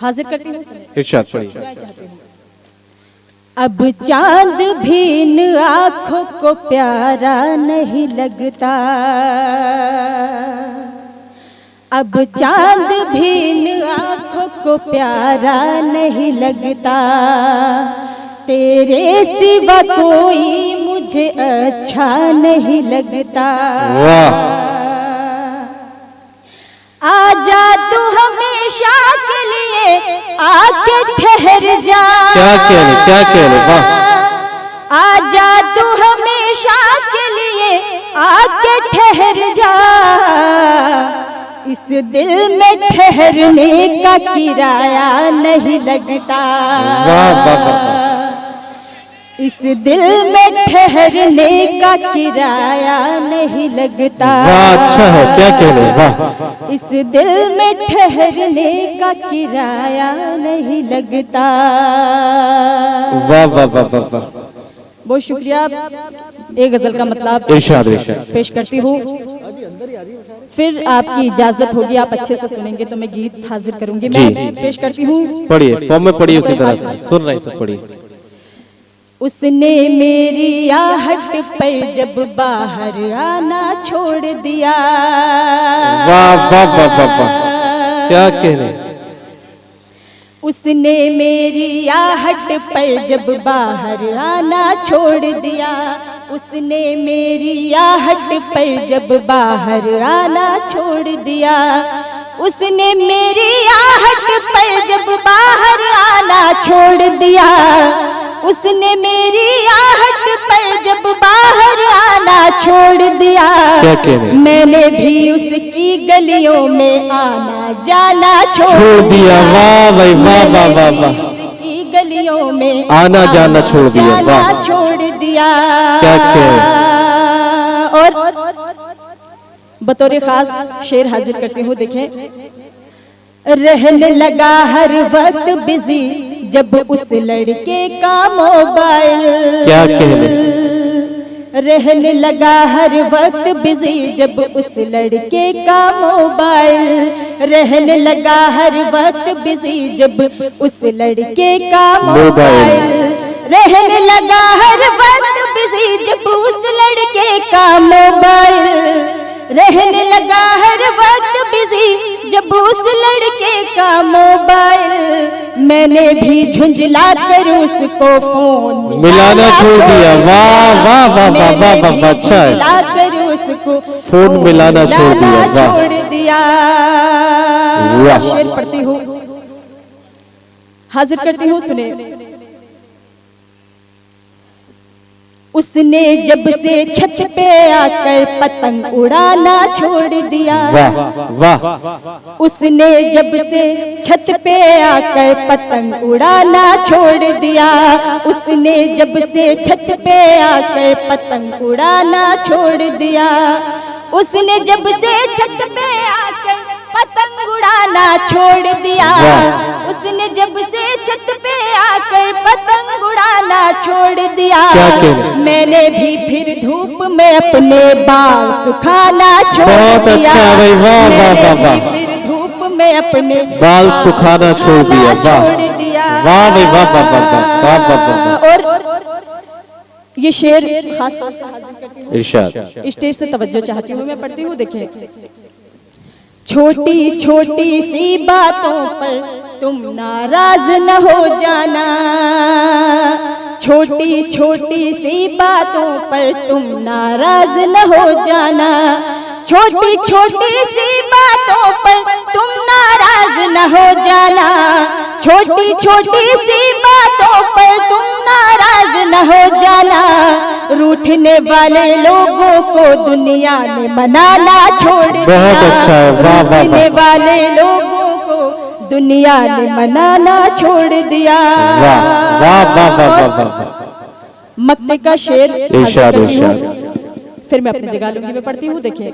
हाजिर करती हूँ, इरशाद पढ़िए। अब चांद भी इन आँखों को प्यारा नहीं लगता, अब चांद भी इन आँखों को प्यारा नहीं लगता, तेरे सिवा कोई मुझे अच्छा नहीं लगता। आजा तू हमेशा के लिए आके ठहर जा। क्या कहने वाह। आजा तू हमेशा के लिए आके ठहर जा, इस दिल में ठहरने का किराया नहीं लगता। वाह वाह वाह। इस दिल में ठहरने का किराया नहीं लगता। वाह अच्छा है, क्या कहने वाह। इस दिल में ठहरने का किराया नहीं लगता। वाह वाह वाह वाह वाह। बहुत शुक्रिया। एक गजल का मतलब इरशाद पेश करती हूँ, फिर आपकी इजाजत होगी, आप अच्छे से सुनेंगे तो मैं गीत हाजिर करूंगी। मैं पेश करती हूँ, पढ़िए, फॉर्म में पढ़िए, उसी तरह से सुन रहे सब पढ़िए। उसने मेरी आहट पर जब बाहर आना छोड़ दिया। वाह वाह वाह वाह वाह, क्या कहने। उसने मेरी आहट पर जब बाहर आना छोड़ दिया, उसने मेरी आहट पर जब बाहर आना छोड़ दिया, उसने मेरी आहट पर जब बाहर आना छोड़ दिया, उसने मेरी आहट पर जब बाहर आना छोड़ दिया। मैंने भी उसकी गलियों में आना जाना छोड़ दिया। वाह भाई वाह वाह वाह वाह। उसकी गलियों में आना जाना छोड़ दिया, वाह छोड़ दिया। क्या और बतौर खास शेर हाजिर करती हूँ, देखें। रहने लगा हर वक्त बिजी जब उस लड़के का मोबाइल। क्या कहने। रहने लगा हर वक्त बिजी जब उस लड़के का मोबाइल। रहने लगा हर वक्त बिजी जब उस लड़के का मोबाइल। रहने लगा हर वक्त बिजी जब उस लड़के का मोबाइल। रहने लगा हर वक्त बिजी जब उस लड़के का मोबाइल। मैंने भी झुंझला कर उसको फोन मिलाना छोड़ दिया। वाह वाह वाह वाह वाह वाह, अच्छा है। मिला कर उसको फोन मिलाना छोड़ दिया, वाह छोड़ दिया। शेर पढ़ती हूँ, हाजिर करती हूँ, सुने। उसने जब से छत पे आकर पतंग उड़ाना छोड़ दिया। वाह वाह। उसने जब से छत पे आकर पतंग उड़ाना छोड़ दिया। उसने जब से छत पे आकर पतंग उड़ाना छोड़ दिया। उसने जब से छत पे आकर पतंग उड़ाना छोड़ दिया। उसने जब से छत पे आकर पतंग उड़ाना छोड़ दिया। मैंने भी फिर धूप में अपने बाल सुखाना छोड़ दिया। मैंने भी फिर धूप में अपने बाल सुखाना छोड़ दिया। वाह भाई वाह वाह वाह वाह। और ये शेर खास तौर से हाजिर करती हूँ, इरशाद। स्टेज से तवज्जो चाहती हूँ, मैं पढ़ती हूँ, देखें। छोटी छोटी सी बातों पर तुम नाराज न हो जाना। छोटी छोटी सी बातों पर तुम नाराज न हो जाना। छोटी छोटी सी बातों पर तुम नाराज न हो जाना। छोटी छोटी सी बातों पर तुम नाराज न हो जाना। रूठने वाले लोगों को दुनिया में मनाना छोड़ दिया। बहुत अच्छा है, वाह वाह। रूठने वाले लोगों को दुनिया ने मनाना छोड़ दिया। वाह वाह वाह वाह वाह। मक्ते का शेर इरशाद इरशाद। फिर मैं अपनी जगह लूंगी, मैं पढ़ती हूँ, देखिए।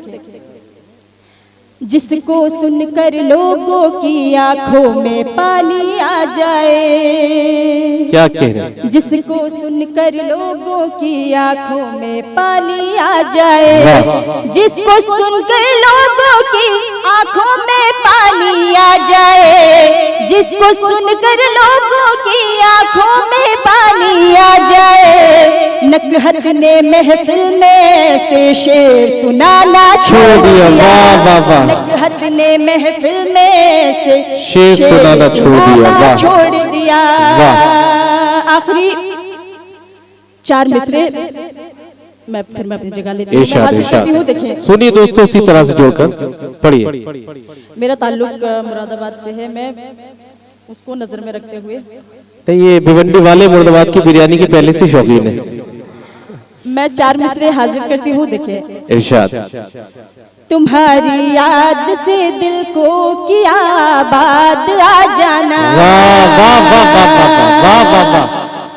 जिसको सुनकर लोगों की आंखों में पानी आ जाए। क्या कह रहे हैं? जिसको सुनकर लोगों की आंखों में पानी आ जाए। जिसको सुनकर लोगों की आंखों में पानी आ जाए। जिसको सुनकर लोगों की आंखों में पानी आ जाए। नकहत ने महफिल में से शेर सुनाना छोड़ दिया। वाह वाह वाह। नकहत ने महफिल में से शेर सुनाना छोड़ दिया। आखिरी 4 मिसरे मैं अपनी जगह लेती हूँ। देखें, सुनिए दोस्तों, इसी तरह से जोड़कर पढ़िए। मेरा ताल्लुक मुरादाबाद से है, मैं उसको नजर में रखते हुए तो ये भिवंडी वाले मुरादाबाद की बिरयानी की पहले से शौकीन है। मैं 4 मिसरे हाजिर करती हूँ। देखें, इरशाद। तुम्हारी याद से दिल को किया आबाद आ जाना। वाह वाह वाह वाह वाह वाह वाह वाह।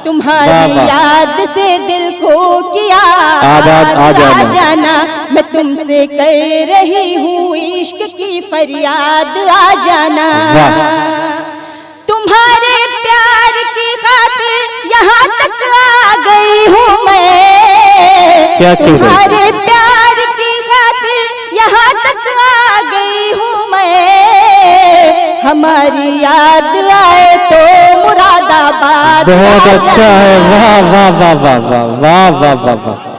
तुम्हारी याद से दिल को किया आबाद आ जाना। मैं तुमसे कर रही हूँ इश्क की फरियाद आ जाना। तुम्हारे प्यार की खातिर यहाँ तक आ गई हूँ मैं। क्या तुम्हारे प्यार की खातिर यहाँ तक आ गई हूँ मैं। हमारी याद आए तो मुरादाबाद। बहुत अच्छा है। वाह वाह वाह वाह वाह वाह वाह वाह।